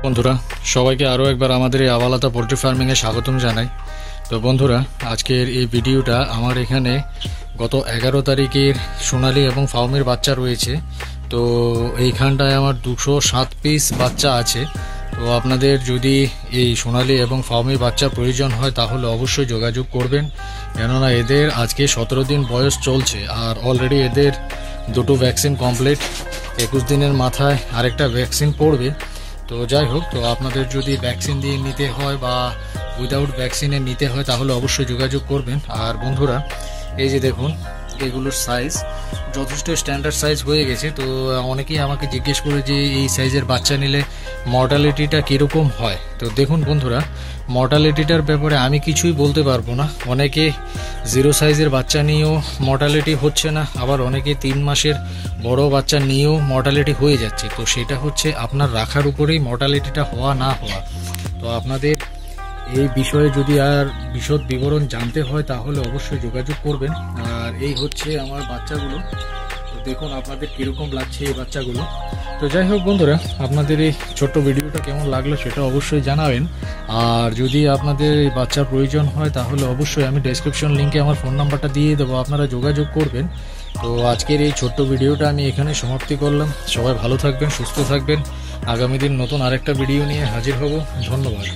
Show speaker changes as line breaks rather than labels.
বন্ধুরা সবাইকে আরও একবার আমাদের এই আওয়ালাতা পোলট্রি ফার্মিংয়ে স্বাগতম জানাই। তো বন্ধুরা, আজকের এই ভিডিওটা আমার এখানে গত 11 তারিখের সোনালি এবং ফাউমির বাচ্চা রয়েছে। তো এইখানটায় আমার 207 পিস বাচ্চা আছে। তো আপনাদের যদি এই সোনালি এবং ফাউমির বাচ্চা প্রয়োজন হয় তাহলে অবশ্যই যোগাযোগ করবেন, কেননা এদের আজকে 17 দিন বয়স চলছে আর অলরেডি এদের দুটো ভ্যাকসিন কমপ্লিট। 21 দিনের মাথায় আরেকটা ভ্যাকসিন পড়বে। তো যাই হোক, তো আপনাদের যদি ভ্যাকসিন দিয়ে নিতে হয় বা উইদাউট ভ্যাকসিনে নিতে হয় তাহলে অবশ্যই যোগাযোগ করবেন। আর বন্ধুরা, এই যে দেখুন, এগুলোর সাইজ যথেষ্ট স্ট্যান্ডার্ড সাইজ হয়ে গেছে। তো অনেকেই আমাকে জিজ্ঞেস করে যে এই সাইজের বাচ্চা নিলে মর্টালিটিটা কীরকম হয়। তো দেখুন বন্ধুরা, মর্টালিটিটার ব্যাপারে আমি কিছুই বলতে পারবো না। অনেকে 0 সাইজের বাচ্চা নিয়েও মর্টালিটি হচ্ছে না, আবার অনেকে 3 মাসের বড় বাচ্চা নিয়েও মর্টালিটি হয়ে যাচ্ছে। তো সেটা হচ্ছে আপনার রাখার উপরেই মর্টালিটিটা হওয়া না হওয়া। তো আপনাদের এই বিষয়ে যদি আর বিশদ বিবরণ জানতে হয় তাহলে অবশ্যই যোগাযোগ করবেন। আর এই হচ্ছে আমার বাচ্চাগুলো। তো দেখুন আপনাদের কীরকম লাগছে এই বাচ্চাগুলো। তো যাই হোক বন্ধুরা, আপনাদের এই ছোট্ট ভিডিওটা কেমন লাগলো সেটা অবশ্যই জানাবেন। আর যদি আপনাদের এই বাচ্চার প্রয়োজন হয় তাহলে অবশ্যই আমি ডেসক্রিপশন লিঙ্কে আমার ফোন নাম্বারটা দিয়ে দেবো, আপনারা যোগাযোগ করবেন। তো আজকের এই ছোট্ট ভিডিওটা আমি এখানে সমাপ্তি করলাম। সবাই ভালো থাকবেন, সুস্থ থাকবেন। আগামী দিন নতুন আরেকটা ভিডিও নিয়ে হাজির হব। ধন্যবাদ।